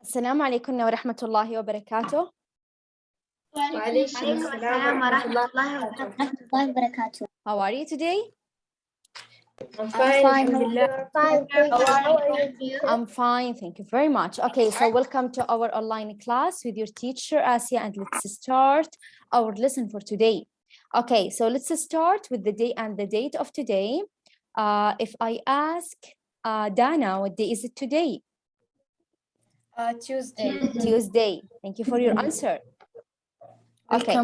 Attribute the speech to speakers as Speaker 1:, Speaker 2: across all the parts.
Speaker 1: السلام عليكم ورحمة الله وبركاته.
Speaker 2: وعليكم السلام ورحمة الله وبركاته.
Speaker 1: How are you today?
Speaker 2: I'm fine. Alhamdulillah.
Speaker 3: Fine, thank you. How are you?
Speaker 1: I'm fine, thank you very much. Okay, so welcome to our online class with your teacher, Asia, and let's start our lesson for today. Okay, so let's start with the day and the date of today. If I ask Dana, what day is it today?
Speaker 2: Tuesday.
Speaker 1: Tuesday. Thank you for your answer. Okay.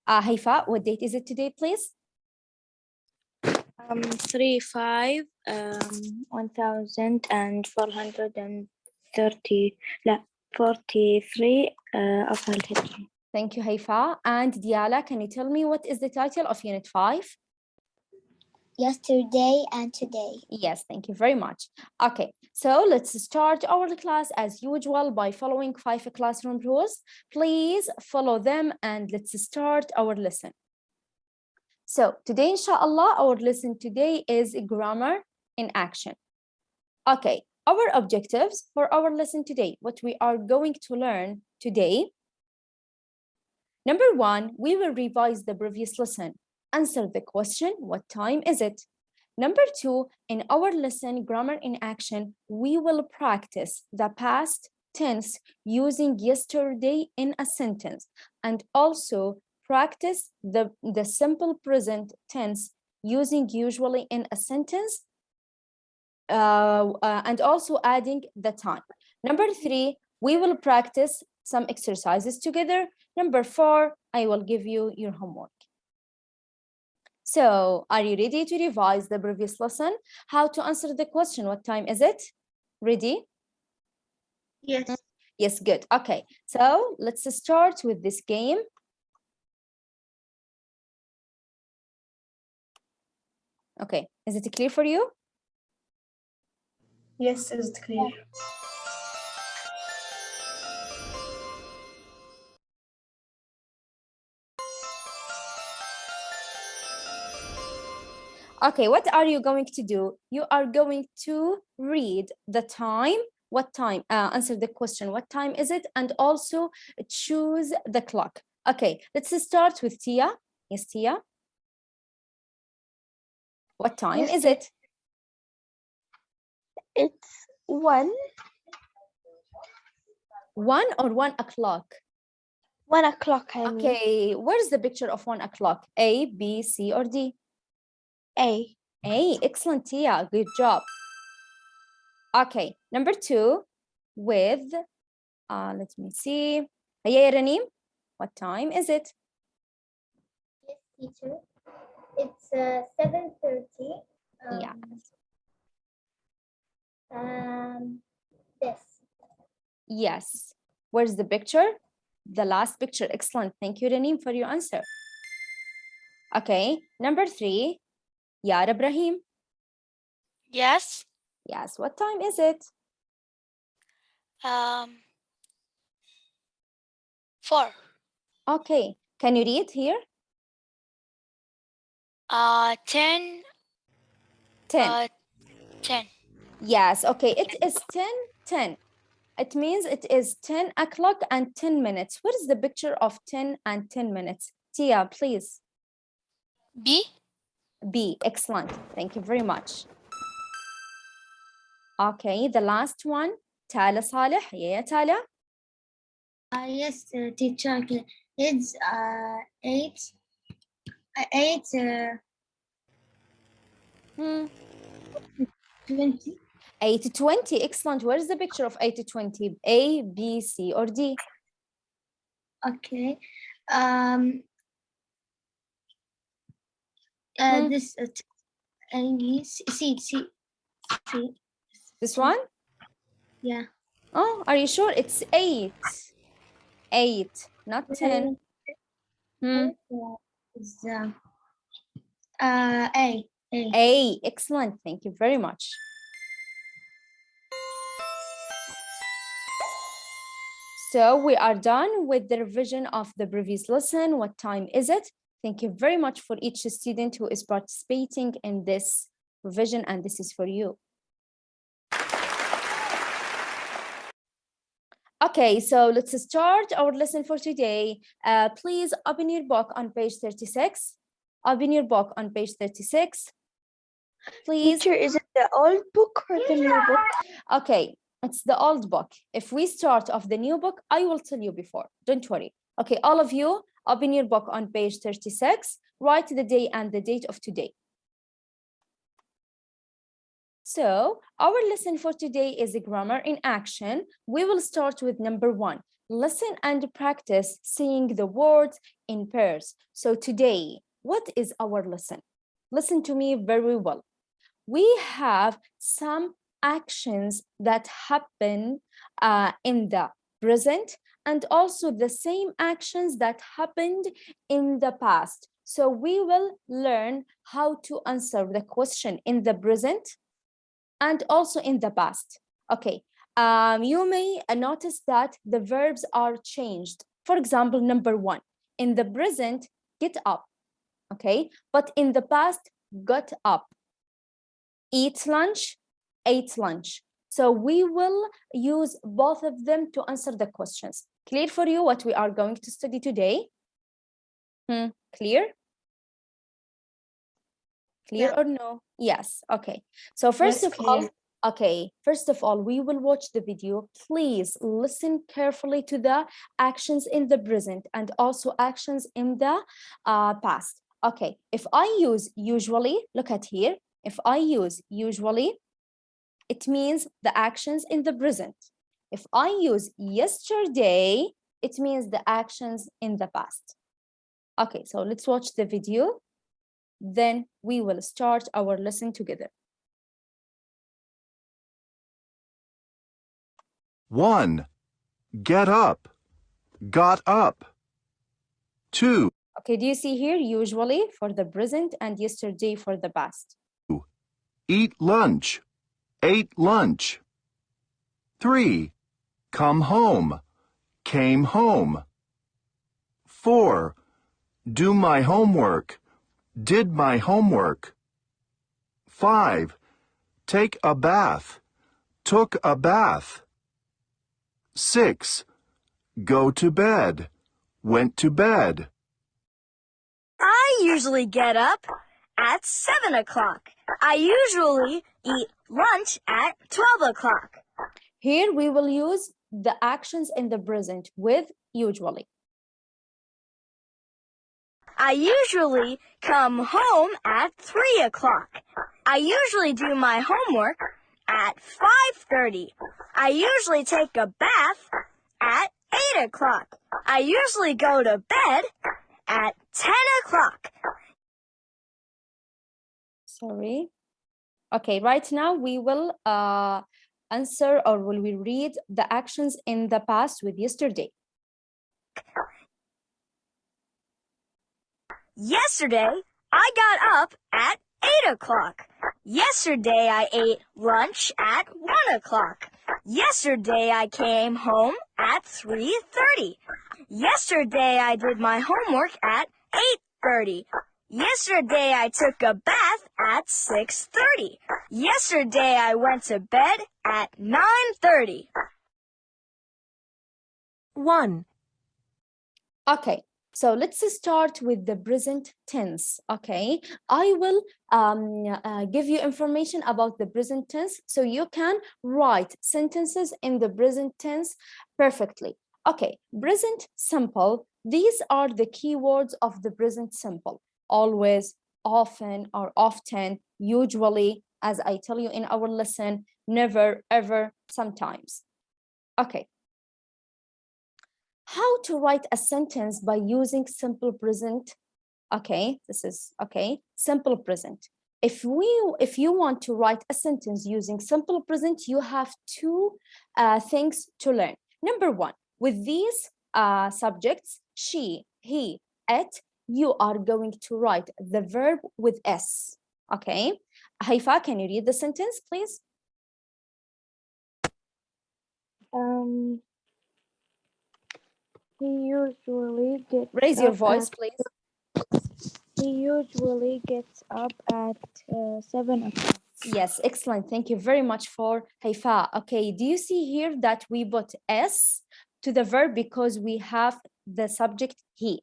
Speaker 1: Haifa, what date is it today, please?
Speaker 4: 1430 لا 43 أصل الهجري.
Speaker 1: Thank you, Haifa. And Diala, can you tell me what is the title of Unit 5?
Speaker 3: Yesterday and today.
Speaker 1: Yes, thank you very much. Okay, so let's start our class as usual by following 5 classroom rules. Please follow them and let's start our lesson. So today, inshallah, our lesson today is grammar in action. Okay, our objectives for our lesson today, what we are going to learn today. Number 1, we will revise the previous lesson. Answer the question, what time is it? Number 2, in our lesson, grammar in action, we will practice the past tense using yesterday in a sentence and also practice the simple present tense using usually in a sentence and also adding the time. Number 3, we will practice some exercises together. Number 4, I will give you your homework. So, are you ready to revise the previous lesson? How to answer the question, what time is it? Ready?
Speaker 2: Yes.
Speaker 1: Yes, good. Okay, so let's start with this game. Okay, is it clear for you?
Speaker 2: Yes, it's clear.
Speaker 1: Okay, what are you going to do? You are going to read the time, what time, answer the question, what time is it? And also choose the clock. Okay, let's start with Tia. Yes, Tia. What time is it?
Speaker 4: It's 1
Speaker 1: 1 or 1 o'clock?
Speaker 4: 1 o'clock. I mean.
Speaker 1: Okay, where's the picture of 1 o'clock? A, B, C, or D?
Speaker 4: A.
Speaker 1: A, excellent, Tia, good job. Okay, number 2, with, let me see. Hey, Ranim, what time is it?
Speaker 3: Yes, teacher. It's 7:30.
Speaker 1: Yeah.
Speaker 3: This.
Speaker 1: Yes. Where's the picture? The last picture. Excellent. Thank you, Ranim, for your answer. Okay, number 3, Yara Ibrahim.
Speaker 5: Yes.
Speaker 1: Yes, what time is it?
Speaker 5: 4.
Speaker 1: Okay, can you read here?
Speaker 5: 10.
Speaker 1: 10.
Speaker 5: 10.
Speaker 1: Yes, okay, it is 10. It means it is 10 o'clock and 10 minutes. What is the picture of 10 and 10 minutes? Tia, please.
Speaker 5: B.
Speaker 1: B, excellent. Thank you very much. Okay, the last one, Tala Saleh. Yeah, Tala.
Speaker 3: Yes, teacher. It's 8. 20.
Speaker 1: 8:20, excellent. Where is the picture of 8:20? A, B, C, or D?
Speaker 3: Okay. This C.
Speaker 1: This one?
Speaker 3: Yeah.
Speaker 1: Oh, are you sure? It's 8. 8, not 10.
Speaker 3: It's A.
Speaker 1: A, excellent. Thank you very much. So we are done with the revision of the previous lesson. What time is it? Thank you very much for each student who is participating in this revision, and this is for you. Okay, so let's start our lesson for today. Please open your book on page 36. Open your book on page 36. Please.
Speaker 4: Teacher, is it the old book or the new book?
Speaker 1: Okay, it's the old book. If we start off the new book, I will tell you before. Don't worry. Okay, all of you, open your book on page 36. Write the day and the date of today. So our lesson for today is grammar in action. We will start with number 1. Listen and practice saying the words in pairs. So today, what is our lesson? Listen to me very well. We have some actions that happen in the present and also the same actions that happened in the past. So we will learn how to answer the question in the present and also in the past. Okay, you may notice that the verbs are changed. For example, number 1, in the present, get up, okay? But in the past, got up. Eat lunch, ate lunch. So we will use both of them to answer the questions. Clear for you what we are going to study today? Clear? Clear or no? Yes. Okay. So first of all, we will watch the video. Please listen carefully to the actions in the present and also actions in the past. Okay. If I use usually, look at here. If I use usually, it means the actions in the present. If I use yesterday, it means the actions in the past. Okay. So let's watch the video. Then we will start our lesson together.
Speaker 6: 1. Get up. Got up. 2.
Speaker 1: Okay, do you see here usually for the present and yesterday for the past?
Speaker 6: Eat lunch. Ate lunch. 3. Come home. Came home. 4. Do my homework. Did my homework. 5. Take a bath. Took a bath. 6. Go to bed. Went to bed.
Speaker 7: I usually get up at 7 o'clock. I usually eat lunch at 12 o'clock.
Speaker 1: Here we will use the actions in the present with usually.
Speaker 7: I usually come home at 3 o'clock. I usually do my homework at 5:30. I usually take a bath at 8 o'clock. I usually go to bed at 10 o'clock.
Speaker 1: Sorry. Okay, right now we will answer or will we read the actions in the past with yesterday.
Speaker 7: Yesterday, I got up at 8 o'clock. Yesterday, I ate lunch at 1 o'clock. Yesterday, I came home at 3:30. Yesterday, I did my homework at 8:30. Yesterday, I took a bath at 6:30. Yesterday, I went to bed at 9:30.
Speaker 2: 1.
Speaker 1: Okay, so let's start with the present tense. Okay, I will give you information about the present tense so you can write sentences in the present tense perfectly. Okay, present simple. These are the keywords of the present simple. Always, often, or often, usually, as I tell you in our lesson, never, ever, sometimes. Okay. How to write a sentence by using simple present? Okay, this is okay, simple present. If you want to write a sentence using simple present, you have two things to learn. Number 1, with these subjects, she, he, it, you are going to write the verb with S. Okay, Haifa, can you read the sentence, please?
Speaker 4: He usually gets
Speaker 1: Raise your
Speaker 4: up
Speaker 1: voice,
Speaker 4: at,
Speaker 1: please.
Speaker 4: He usually gets up at 7 o'clock.
Speaker 1: Yes, excellent. Thank you very much for Haifa. Okay, do you see here that we put S to the verb because we have the subject he.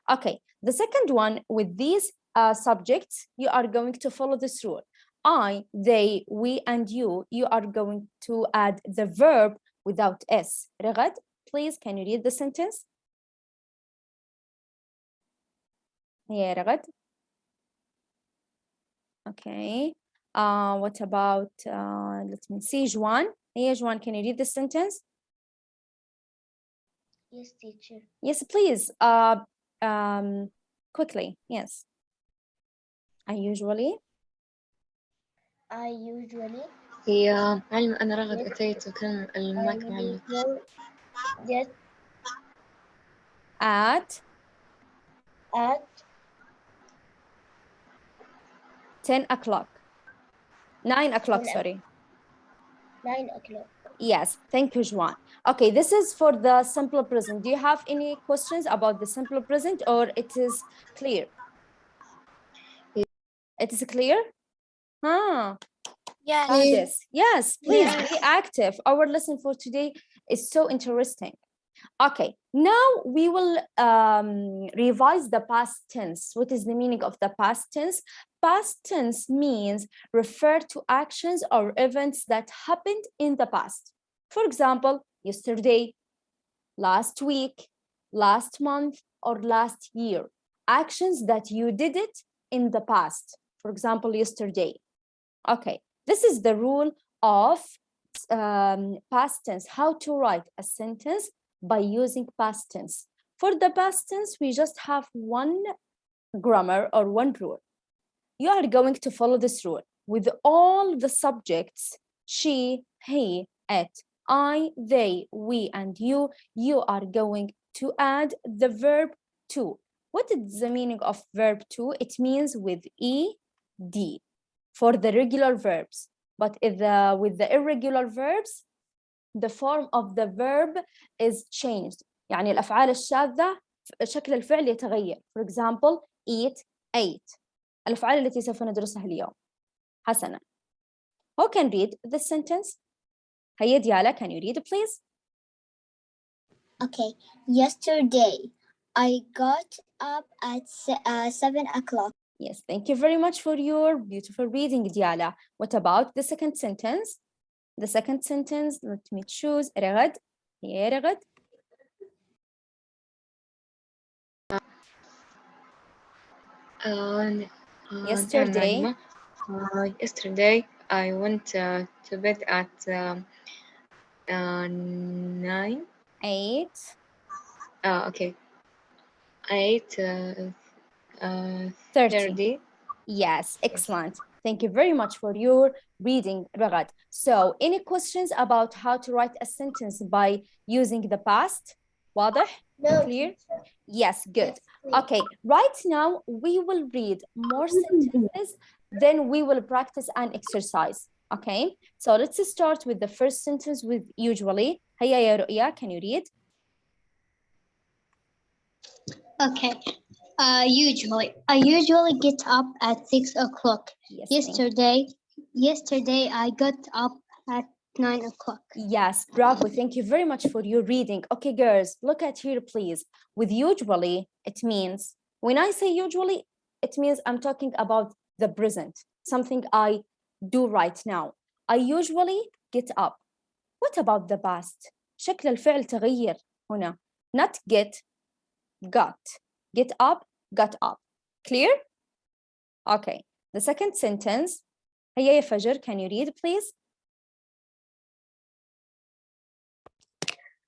Speaker 1: Okay, the second one with these subjects, you are going to follow this rule. I, they, we, and you are going to add the verb without S. Ragad, please, can you read the sentence? Yeah, Ragad. Okay. What about, let me see, Juan. Yeah, Juan, can you read the sentence?
Speaker 3: Yes, teacher.
Speaker 1: Yes, please. Quickly, yes. I usually.
Speaker 2: هي معلم أنا رغد أتيت وكان المايك معلق.
Speaker 3: Yes,
Speaker 1: At
Speaker 3: at
Speaker 1: 10 o'clock. 9 o'clock,
Speaker 3: 10
Speaker 1: sorry.
Speaker 3: 9 o'clock.
Speaker 1: Yes, thank you, Juan. Okay, this is for the simple present. Do you have any questions about the simple present or it is clear? It is clear? Huh.
Speaker 5: Yes.
Speaker 1: Practice. Yes, please be active. Our lesson for today is so interesting. Okay, now we will revise the past tense. What is the meaning of the past tense? Past tense means refer to actions or events that happened in the past. For example, yesterday, last week, last month, or last year. Actions that you did it in the past. For example, yesterday. Okay, this is the rule of past tense, how to write a sentence by using past tense. For the past tense, we just have one grammar or one rule. You are going to follow this rule with all the subjects, she, he, it, I, they, we, and you. You are going to add the verb to. What is the meaning of verb to? It means with ed for the regular verbs. But with the irregular verbs, the form of the verb is changed. يعني الأفعال الشاذة شكل الفعل يتغير. For example, eat, ate. الأفعال التي سوف ندرسها اليوم. حسنا. Who can read the sentence? هيا ديالا, can you read please?
Speaker 3: Okay. Yesterday, I got up at 7 o'clock.
Speaker 1: Yes, thank you very much for your beautiful reading, Diala. What about the second sentence? The second sentence, let me choose. رغد. هيا رغد. Yesterday.
Speaker 2: Yesterday I went to bed at 9.
Speaker 1: 8.
Speaker 2: Okay. 8:30.
Speaker 1: Yes, excellent. Thank you very much for your reading, Ragad. So, any questions about how to write a sentence by using the past? واضح?
Speaker 3: No,
Speaker 1: Clear?
Speaker 3: teacher.
Speaker 1: Yes, good.
Speaker 3: Yes, please.
Speaker 1: Okay, right now we will read more sentences, then we will practice an exercise. Okay, so let's start with the first sentence with usually. هيا يا رؤيا, can you read?
Speaker 3: Okay. I usually get up at 6 o'clock.
Speaker 1: Yes,
Speaker 3: Yesterday I got up at 9 o'clock.
Speaker 1: Yes, bravo. Thank you very much for your reading. Okay, girls, look at here, please. With usually, it means, when I say usually, it means I'm talking about the present, something I do right now. I usually get up. What about the past? شكل الفعل تغير هنا. Not get, got. Get up, got up. Clear? Okay. The second sentence. هيا يا فجر, can you read, please?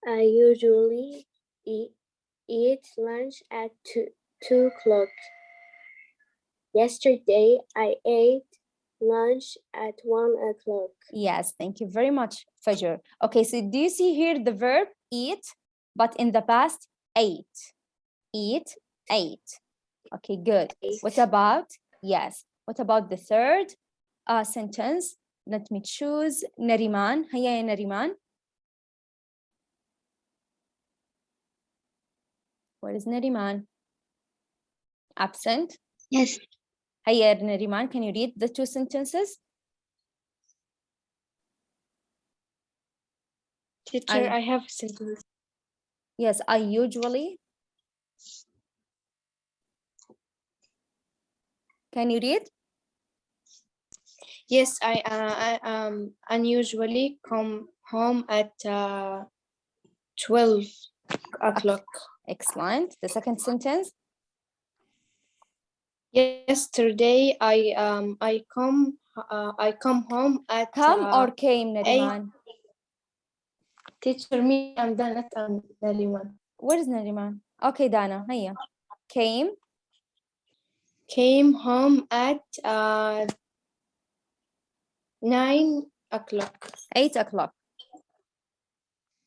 Speaker 8: I usually eat lunch at 2 o'clock. Yesterday, I ate lunch at 1 o'clock.
Speaker 1: Yes, thank you very much, Fajr. Okay, so do you see here the verb eat, but in the past, ate. Eat, ate. Okay, good. What about, yes, what about the third sentence? Let me choose Nariman. هيا يا Nariman. Where is Nariman? Absent.
Speaker 3: Yes.
Speaker 1: هيا يا Nariman, can you read the two sentences?
Speaker 8: Teacher, I have a sentence.
Speaker 1: Yes, I usually. Can you read?
Speaker 8: Yes, I unusually come home at 12 o'clock.
Speaker 1: Excellent. The second sentence.
Speaker 8: Yesterday, I come home at
Speaker 1: Come or came, Nariman?
Speaker 8: Teacher, me, I'm Danat, I'm Naliman.
Speaker 1: Where is Nariman? Okay, Dana. Hiya. Came.
Speaker 8: Came home at 9 o'clock.
Speaker 1: 8 o'clock.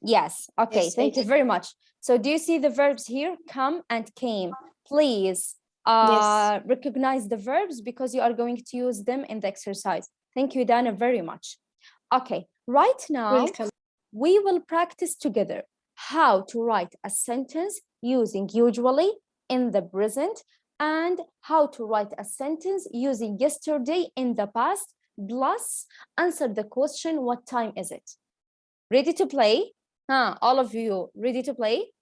Speaker 1: Yes. Okay.
Speaker 8: Yes,
Speaker 1: Thank you
Speaker 8: 8.
Speaker 1: very much. So do you see the verbs here? Come and came. Please
Speaker 8: Yes.
Speaker 1: recognize the verbs because you are going to use them in the exercise. Thank you, Dana, very much. Okay. Right now,
Speaker 8: Welcome.
Speaker 1: we will practice together how to write a sentence using usually in the present and how to write a sentence using yesterday in the past, plus answer the question, what time is it? Ready to play? All of you ready to play?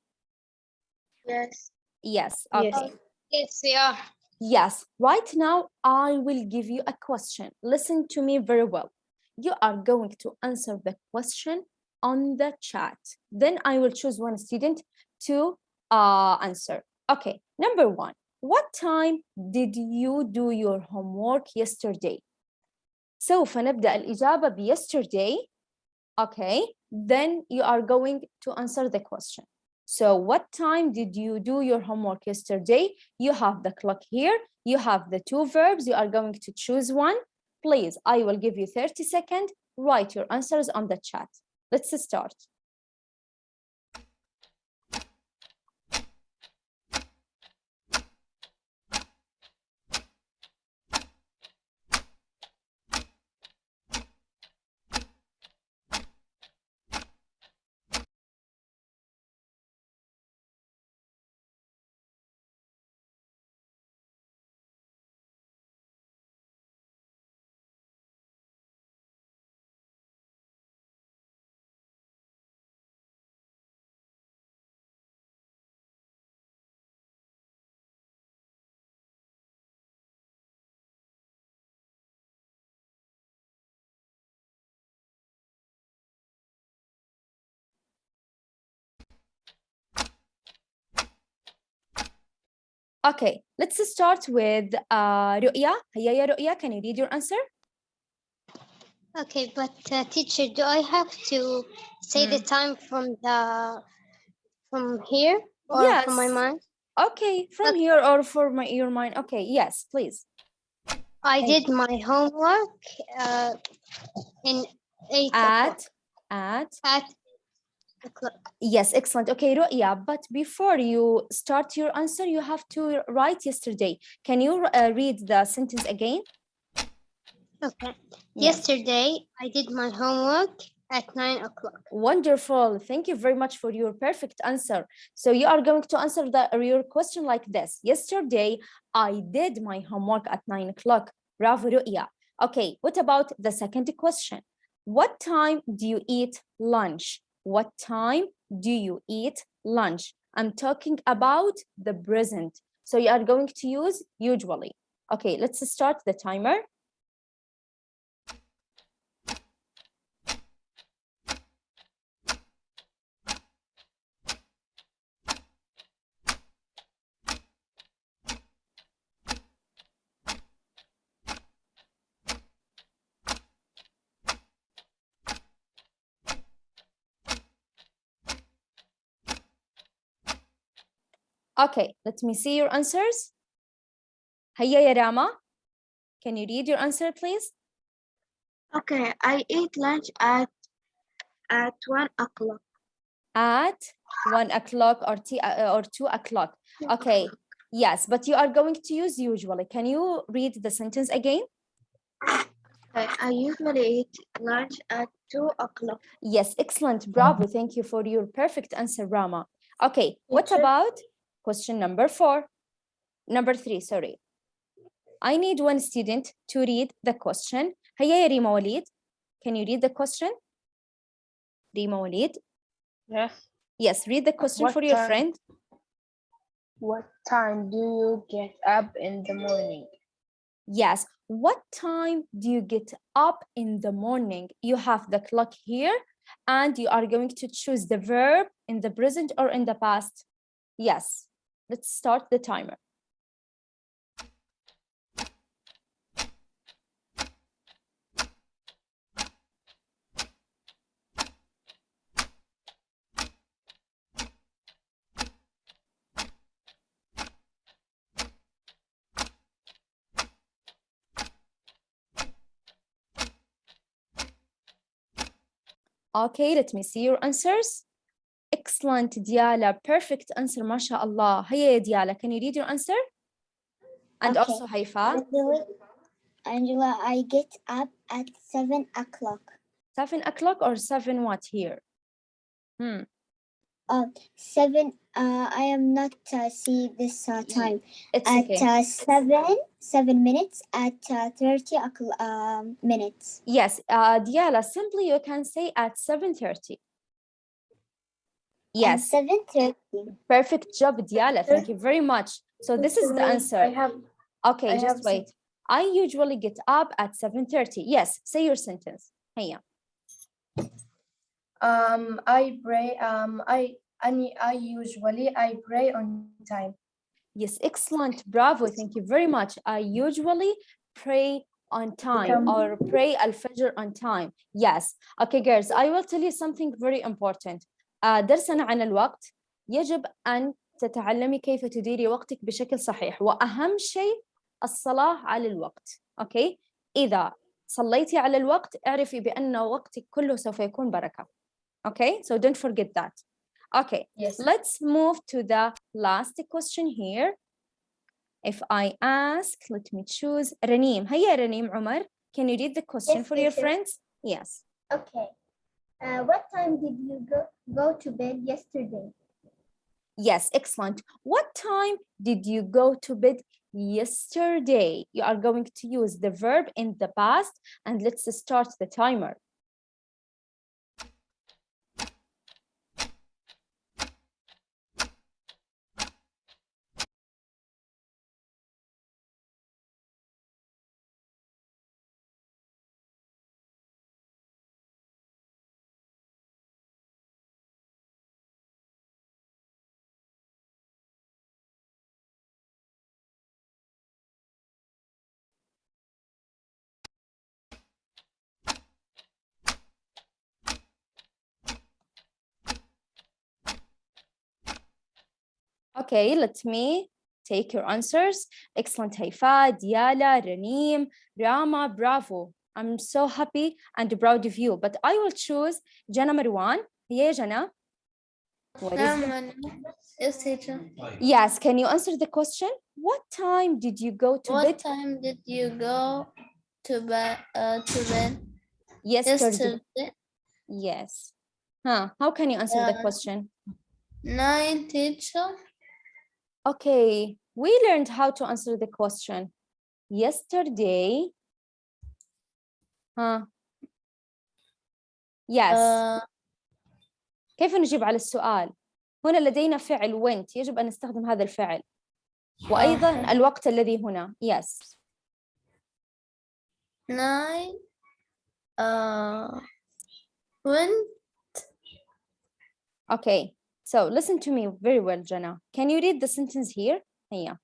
Speaker 8: Yes.
Speaker 1: Yes,
Speaker 8: Yes.
Speaker 1: okay.
Speaker 5: Yes, we are.
Speaker 1: Yes, right now I will give you a question. Listen to me very well. You are going to answer the question on the chat. Then I will choose one student to answer. Okay, number one. What time did you do your homework yesterday? سوف نبدأ الإجابة ب yesterday. Okay, then you are going to answer the question. So what time did you do your homework yesterday? You have the clock here. You have the two verbs. You are going to choose one. Please, I will give you 30 seconds. Write your answers on the chat. Let's start. Okay, let's start with رؤيا. هيا يا رؤيا, can you read your answer?
Speaker 9: Okay, but teacher, do I have to say the time from here or from my
Speaker 1: Yes.
Speaker 9: mind?
Speaker 1: Okay, from
Speaker 9: Okay.
Speaker 1: here or for your mind. Okay, yes, please.
Speaker 9: I did my homework in 8 o'clock.
Speaker 1: At
Speaker 9: At o'clock.
Speaker 1: yes, excellent. Okay, Ru'ya, but before you start your answer, you have to write yesterday. Can you read the sentence again?
Speaker 9: Okay.
Speaker 1: Yes.
Speaker 9: Yesterday, I did my homework at 9 o'clock.
Speaker 1: Wonderful. Thank you very much for your perfect answer. So you are going to answer your question like this. Yesterday, I did my homework at 9 o'clock. Bravo, Ru'ya. Okay, what about the second question? What time do you eat lunch? What time do you eat lunch? I'm talking about the present. So you are going to use usually. Okay, let's start the timer. Okay, let me see your answers. هيا يا Rama. Can you read your answer, please?
Speaker 8: Okay, I ate lunch at 1 o'clock.
Speaker 1: At 1 o'clock or 2 o'clock. Okay, yes, but you are going to use usually. Can you read the sentence again?
Speaker 8: I usually eat lunch at 2 o'clock.
Speaker 1: Yes, excellent. Bravo. Thank you for your perfect answer, Rama. Okay, what
Speaker 8: Teacher?
Speaker 1: about question number 4? Number 3, sorry. I need one student to read the question. هيا يا ريما وليد. Can you read the question? ريما وليد.
Speaker 8: Yes.
Speaker 1: Yes, read the question
Speaker 10: What
Speaker 1: for your
Speaker 10: time-
Speaker 1: friend.
Speaker 10: What time do you get up in the morning?
Speaker 1: Yes, what time do you get up in the morning? You have the clock here, and you are going to choose the verb in the present or in the past. Yes, let's start the timer. Okay, let me see your answers. Excellent, Diala. Perfect answer, mashallah. Hiya, ya Diala. Can you read your answer? And
Speaker 3: Okay.
Speaker 1: also, Haifa.
Speaker 3: Angela, I get up at 7 o'clock.
Speaker 1: 7 o'clock or 7 what here?
Speaker 3: 7. I am not see this time.
Speaker 1: It's
Speaker 3: At
Speaker 1: okay.
Speaker 3: 7 minutes at 30 minutes.
Speaker 1: Yes, Diala, simply you can say at 7:30. Yes.
Speaker 3: At 7:30.
Speaker 1: Perfect job, Diala. Thank you very much. So this is the answer. Okay, just wait. I usually get up at 7:30. Yes, say your sentence. Hiya.
Speaker 10: I pray. I usually pray on time.
Speaker 1: Yes, excellent. Bravo. Thank you very much. I usually pray on time or pray al-fajr on time. Yes. Okay, girls, I will tell you something very important. درسنا عن الوقت يجب أن تتعلمي كيف تديري وقتك بشكل صحيح، وأهم شيء الصلاة على الوقت. أوكي؟ إذا صليتي على الوقت اعرفي بأن وقتك كله سوف يكون بركة. Okay, so don't forget that. Okay,
Speaker 10: Yes.
Speaker 1: let's move to the last question here. If I ask, let me choose Raneem. Hiya, Raneem Umar. Can you read the question
Speaker 9: Yes,
Speaker 1: for your
Speaker 9: teacher.
Speaker 1: friends? Yes.
Speaker 9: Okay. What time did you go to bed yesterday?
Speaker 1: Yes, excellent. What time did you go to bed yesterday? You are going to use the verb in the past, and let's start the timer. Okay, let me take your answers. Excellent, Haifa, Diala, Raneem, Rama, bravo. I'm so happy and proud of you. But I will choose Jana Marwan. Yeah, Jana. What is the...
Speaker 8: Yes, teacher.
Speaker 1: Yes, can you answer the question? What time did you go to
Speaker 8: What
Speaker 1: bed
Speaker 8: time did you go to bed?
Speaker 1: yesterday? Yes. Huh, how can you answer the question?
Speaker 8: 9, teacher.
Speaker 1: Okay, we learned how to answer the question. Yesterday. Huh. Yes. كيف نجيب على السؤال؟ هنا لدينا فعل went، يجب أن نستخدم هذا الفعل. وأيضا الوقت الذي هنا. Yes.
Speaker 8: 9 when.
Speaker 1: Okay, so listen to me very well, Jana. Can you read the sentence here? Yeah.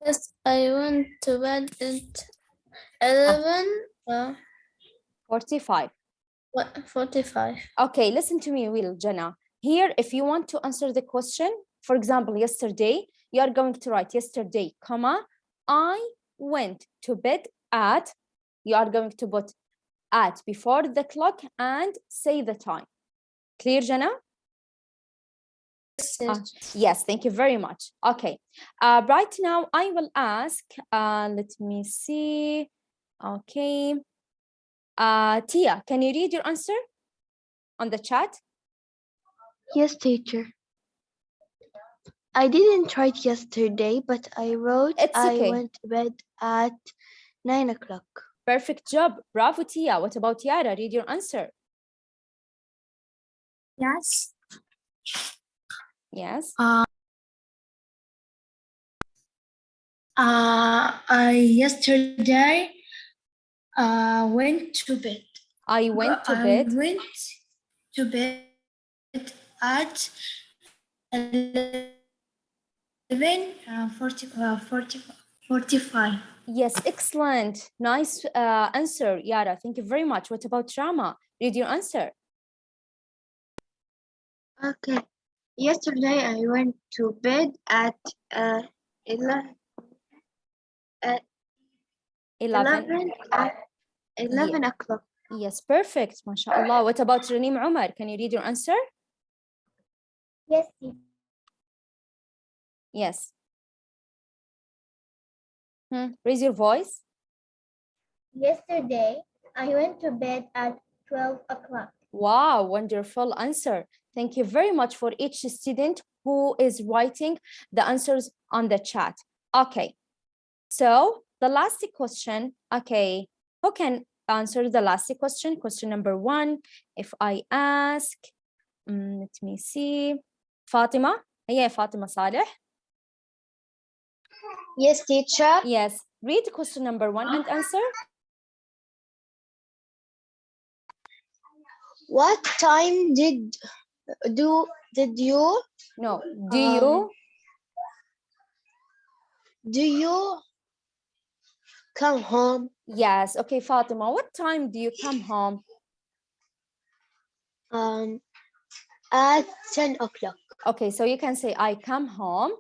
Speaker 8: Yes, I went to bed at 11
Speaker 1: 45.
Speaker 8: 45.
Speaker 1: Okay, listen to me well, Jana. Here, if you want to answer the question, for example, yesterday, you are going to write yesterday, comma, I went to bed at, you are going to put at before the clock and say the time. Clear, Jana? Yes, thank you very much. Okay, right now I will ask, let me see. Okay, Tia, can you read your answer on the chat?
Speaker 4: Yes, teacher. I didn't write yesterday, but I wrote
Speaker 1: It's okay.
Speaker 4: I went to bed at 9 o'clock.
Speaker 1: Perfect job. Bravo, Tia. What about Yara? Read your answer.
Speaker 2: Yes.
Speaker 1: Yes.
Speaker 11: Yesterday went to bed.
Speaker 1: I went to bed.
Speaker 11: went to bed at 11:45.
Speaker 1: Yes, excellent. Nice answer, Yara. Thank you very much. What about Rama? Read your answer.
Speaker 8: Okay. Yesterday I went to bed at 11
Speaker 1: 11.
Speaker 8: 11 o'clock.
Speaker 1: Yes, perfect. MashaAllah. What about Raneem Umar? Can you read your answer?
Speaker 9: Yes,
Speaker 1: Yes. Raise your voice.
Speaker 9: yesterday I went to bed at 12 o'clock.
Speaker 1: Wow, wonderful answer. Thank you very much for each student who is writing the answers on the chat. Okay, so the last question, okay, who can answer the last question? Question number 1, if I ask, let me see, Fatima, yeah, Fatima Saleh.
Speaker 2: Yes, teacher.
Speaker 1: Yes, read question number 1 and answer.
Speaker 2: What time did you?
Speaker 1: No, do
Speaker 2: you come home?
Speaker 1: Yes, okay, Fatima, what time do you come home?
Speaker 2: At 10 o'clock.
Speaker 1: Okay, so you can say I come home.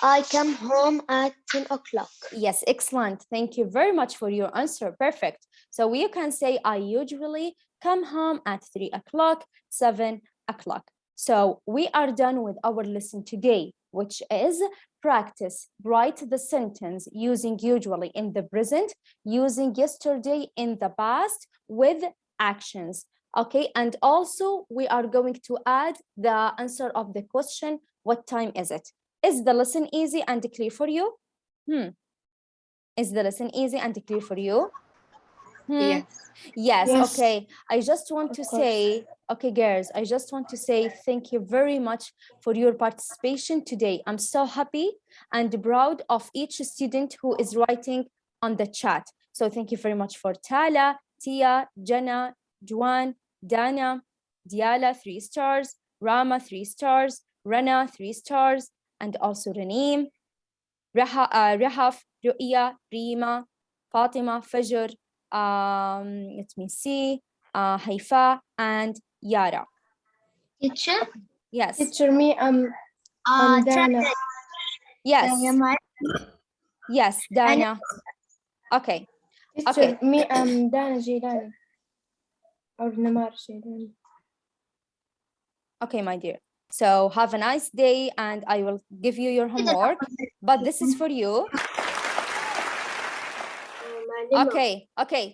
Speaker 2: I come home at 10 o'clock.
Speaker 1: Yes, excellent. Thank you very much for your answer. Perfect. So you can say I usually come home at 3 o'clock, 7 o'clock. So we are done with our lesson today, which is practice. Write the sentence using usually in the present, using yesterday in the past with actions. Okay, and also we are going to add the answer of the question, what time is it? Is the lesson easy and clear for you? Is the lesson easy and clear for you?
Speaker 2: Yes.
Speaker 1: Yes,
Speaker 10: Yes.
Speaker 1: okay. I just want to say, okay, girls, I just want to say thank you very much for your participation today. I'm so happy and proud of each student who is writing on the chat. So thank you very much for Tala, Tia, Jana, Juan, Dana, Diala, 3 stars, Rama, 3 stars, Rana, 3 stars, and also Raneem, Rahaf, Ru'ya, Rima, Fatima, Fajr, let me see, Haifa, and Yara.
Speaker 10: Teacher?
Speaker 1: Yes.
Speaker 10: Teacher, me, I'm Dana.
Speaker 1: Yes. Yes, Dana. Okay.
Speaker 10: Teacher, me, I'm Dana Jailani. Or Namar Jailani.
Speaker 1: Okay, my dear. So have a nice day and I will give you your homework, but this is for you. Okay,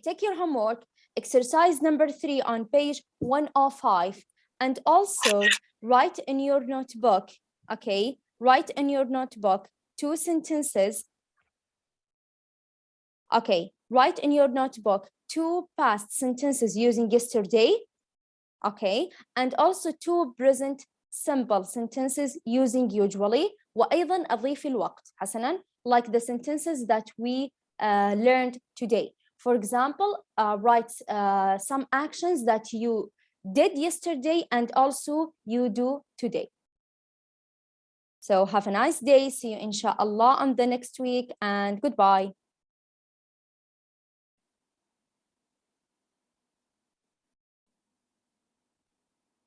Speaker 1: take your homework, exercise number 3 on page 105, and also write in your notebook, okay? Write in your notebook 2 sentences. Okay, write in your notebook 2 past sentences using yesterday, okay? And also 2 present simple sentences using usually. وأيضا أضيف الوقت حسناً, like the sentences that we learned today. For example, write some actions that you did yesterday and also you do today. So have a nice day. See you inshallah on the next week and goodbye.